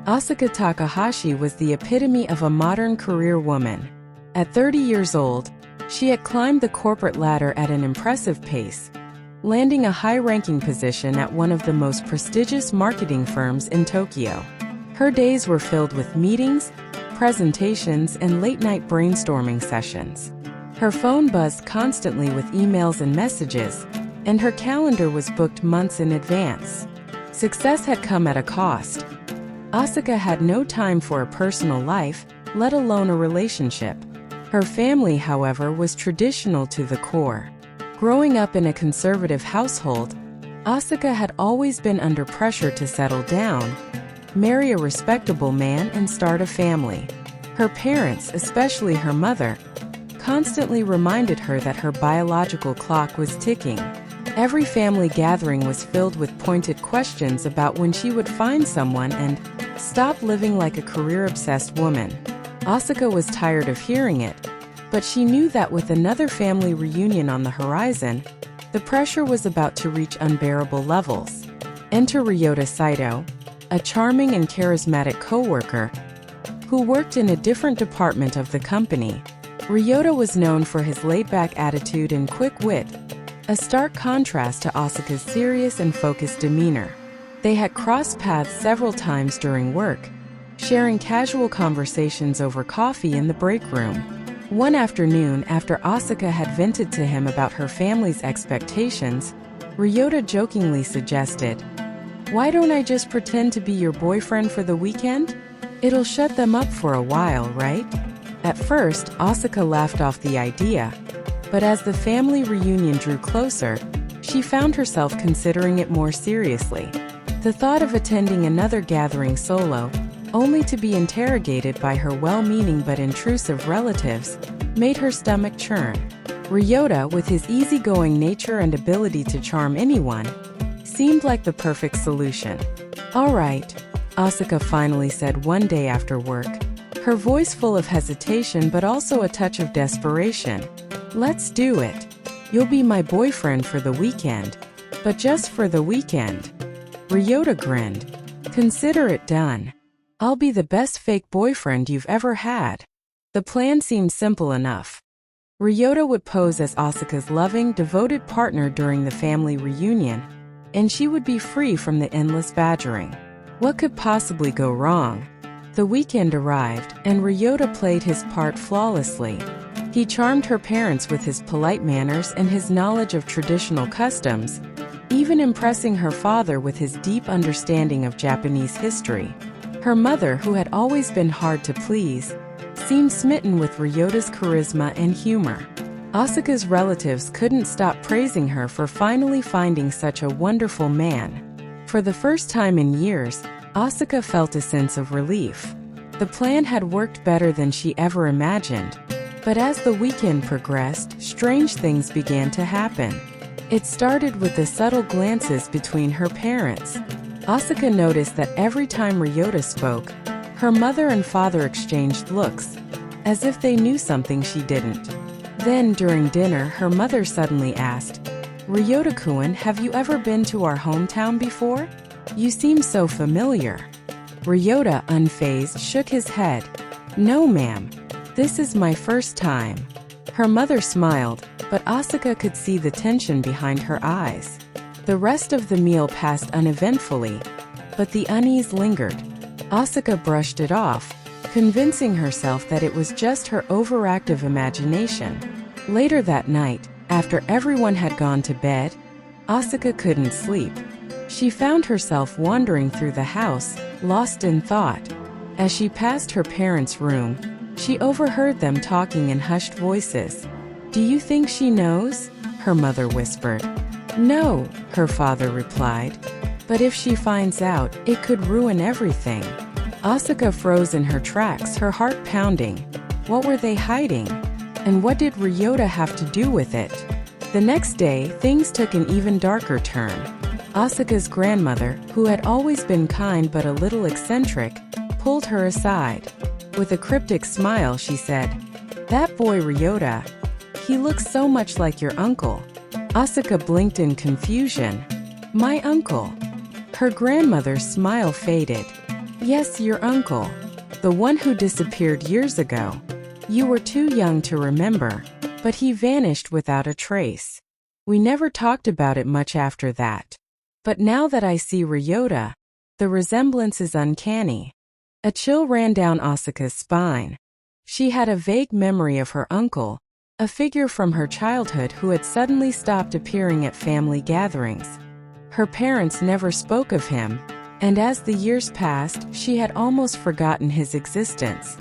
Asuka Takahashi was the epitome of a modern career woman. At 30 years old, she had climbed the corporate ladder at an impressive pace, landing a high-ranking position at one of the most prestigious marketing firms in Tokyo. Her days were filled with meetings, presentations, and late-night brainstorming sessions. Her phone buzzed constantly with emails and messages, and her calendar was booked months in advance. Success had come at a cost. Asuka had no time for a personal life, let alone a relationship. Her family, however, was traditional to the core. Growing up in a conservative household, Asuka had always been under pressure to settle down, marry a respectable man, and start a family. Her parents, especially her mother, constantly reminded her that her biological clock was ticking. Every family gathering was filled with pointed questions about when she would find someone and stop living like a career-obsessed woman. Asuka was tired of hearing it, but she knew that with another family reunion on the horizon, the pressure was about to reach unbearable levels. Enter Ryota Saito, a charming and charismatic co-worker who worked in a different department of the company. Ryota was known for his laid-back attitude and quick wit, a stark contrast to Asuka's serious and focused demeanor. They had crossed paths several times during work, sharing casual conversations over coffee in the break room. One afternoon, after Asuka had vented to him about her family's expectations, Ryota jokingly suggested, "Why don't I just pretend to be your boyfriend for the weekend? It'll shut them up for a while, right?" At first, Asuka laughed off the idea, but as the family reunion drew closer, she found herself considering it more seriously. The thought of attending another gathering solo, only to be interrogated by her well-meaning but intrusive relatives, made her stomach churn. Ryota, with his easygoing nature and ability to charm anyone, seemed like the perfect solution. "All right," Asuka finally said one day after work, her voice full of hesitation but also a touch of desperation. "Let's do it. You'll be my boyfriend for the weekend, but just for the weekend." Ryota grinned. "Consider it done. I'll be the best fake boyfriend you've ever had." The plan seemed simple enough. Ryota would pose as Asuka's loving, devoted partner during the family reunion, and she would be free from the endless badgering. What could possibly go wrong? The weekend arrived, and Ryota played his part flawlessly. He charmed her parents with his polite manners and his knowledge of traditional customs, even impressing her father with his deep understanding of Japanese history. Her mother, who had always been hard to please, seemed smitten with Ryota's charisma and humor. Asuka's relatives couldn't stop praising her for finally finding such a wonderful man. For the first time in years, Asuka felt a sense of relief. The plan had worked better than she ever imagined. But as the weekend progressed, strange things began to happen. It started with the subtle glances between her parents. Asuka noticed that every time Ryota spoke, her mother and father exchanged looks, as if they knew something she didn't. Then, during dinner, her mother suddenly asked, "Ryota-kun, have you ever been to our hometown before? You seem so familiar." Ryota, unfazed, shook his head. "No, ma'am. This is my first time." Her mother smiled, but Asuka could see the tension behind her eyes. The rest of the meal passed uneventfully, but the unease lingered. Asuka brushed it off, convincing herself that it was just her overactive imagination. Later that night, after everyone had gone to bed, Asuka couldn't sleep. She found herself wandering through the house, lost in thought. As she passed her parents' room, she overheard them talking in hushed voices. "Do you think she knows?" her mother whispered. "No," her father replied. "But if she finds out, it could ruin everything." Asuka froze in her tracks, her heart pounding. What were they hiding? And what did Ryota have to do with it? The next day, things took an even darker turn. Asuka's grandmother, who had always been kind but a little eccentric, pulled her aside. With a cryptic smile, she said, "That boy Ryota, he looks so much like your uncle." Asuka blinked in confusion. "My uncle?" Her grandmother's smile faded. Yes, your uncle. The one who disappeared years ago. You were too young to remember, but he vanished without a trace. We never talked about it much after that. But now that I see Ryota, the resemblance is uncanny. A chill ran down Asuka's spine. She had a vague memory of her uncle, a figure from her childhood who had suddenly stopped appearing at family gatherings. Her parents never spoke of him, and as the years passed, she had almost forgotten his existence.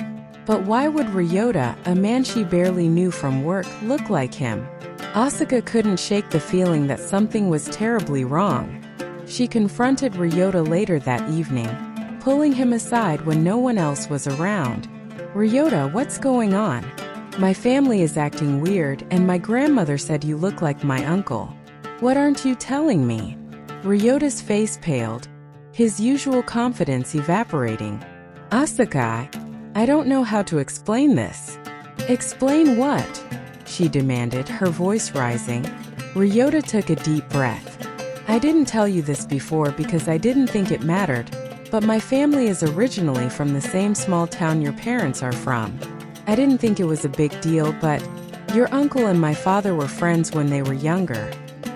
But why would Ryota, a man she barely knew from work, look like him? Asuka couldn't shake the feeling that something was terribly wrong. She confronted Ryota later that evening, pulling him aside when no one else was around. Ryota, what's going on? My family is acting weird, and my grandmother said you look like my uncle. What aren't you telling me? Ryota's face paled, his usual confidence evaporating. Asuka, I don't know how to explain this. Explain what? She demanded, her voice rising. Ryota took a deep breath. I didn't tell you this before because I didn't think it mattered, but my family is originally from the same small town your parents are from. I didn't think it was a big deal, but your uncle and my father were friends when they were younger.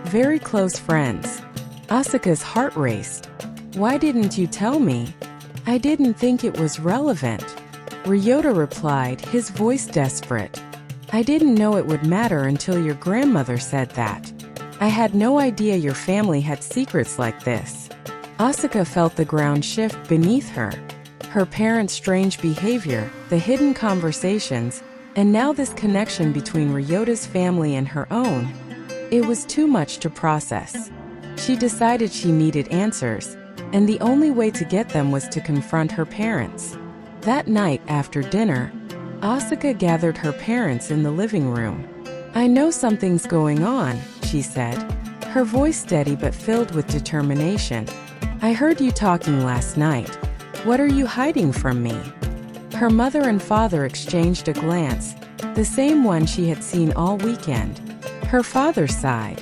Very close friends. Asuka's heart raced. Why didn't you tell me? I didn't think it was relevant. Ryota replied, his voice desperate. I didn't know it would matter until your grandmother said that. I had no idea your family had secrets like this. Asuka felt the ground shift beneath her. Her parents' strange behavior, the hidden conversations, and now this connection between Ryota's family and her own. It was too much to process. She decided she needed answers, and the only way to get them was to confront her parents. That night after dinner, Asuka gathered her parents in the living room. I know something's going on, she said, her voice steady but filled with determination. I heard you talking last night. What are you hiding from me? Her mother and father exchanged a glance, the same one she had seen all weekend. Her father sighed.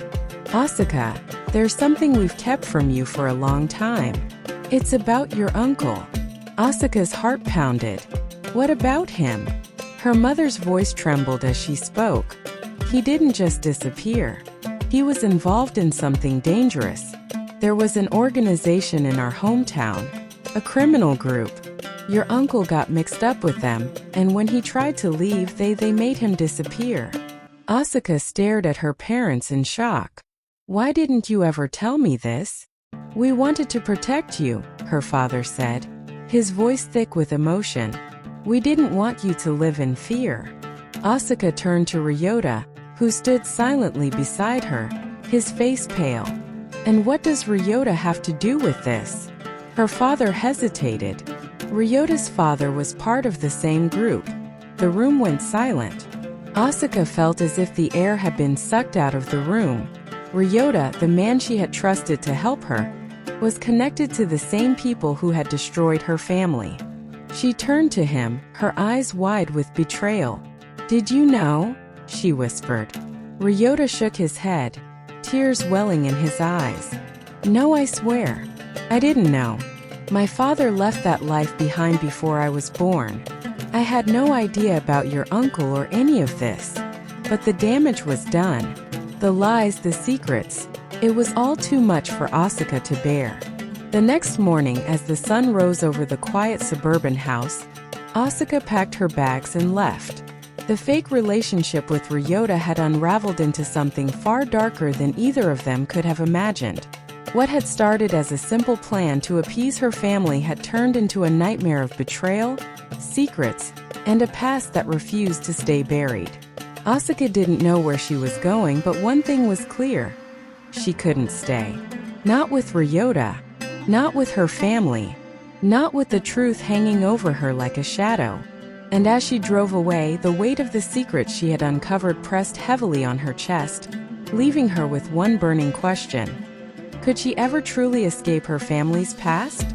Asuka, there's something we've kept from you for a long time. It's about your uncle. Asuka's heart pounded. What about him? Her mother's voice trembled as she spoke. He didn't just disappear. He was involved in something dangerous. There was an organization in our hometown, a criminal group. Your uncle got mixed up with them, and when he tried to leave, they made him disappear. Asuka stared at her parents in shock. Why didn't you ever tell me this? We wanted to protect you, her father said, his voice thick with emotion. We didn't want you to live in fear. Asuka turned to Ryota, who stood silently beside her, his face pale. And what does Ryota have to do with this? Her father hesitated. Ryota's father was part of the same group. The room went silent. Asuka felt as if the air had been sucked out of the room. Ryota, the man she had trusted to help her, was connected to the same people who had destroyed her family. She turned to him, her eyes wide with betrayal. Did you know? She whispered. Ryota shook his head, tears welling in his eyes. No, I swear. I didn't know. My father left that life behind before I was born. I had no idea about your uncle or any of this. But the damage was done. The lies, the secrets. It was all too much for Asuka to bear. The next morning, as the sun rose over the quiet suburban house, Asuka packed her bags and left. The fake relationship with Ryota had unraveled into something far darker than either of them could have imagined. What had started as a simple plan to appease her family had turned into a nightmare of betrayal, secrets, and a past that refused to stay buried. Asuka didn't know where she was going, but one thing was clear. She couldn't stay. Not with Ryota. Not with her family. Not with the truth hanging over her like a shadow. And as she drove away, the weight of the secrets she had uncovered pressed heavily on her chest, leaving her with one burning question. Could she ever truly escape her family's past?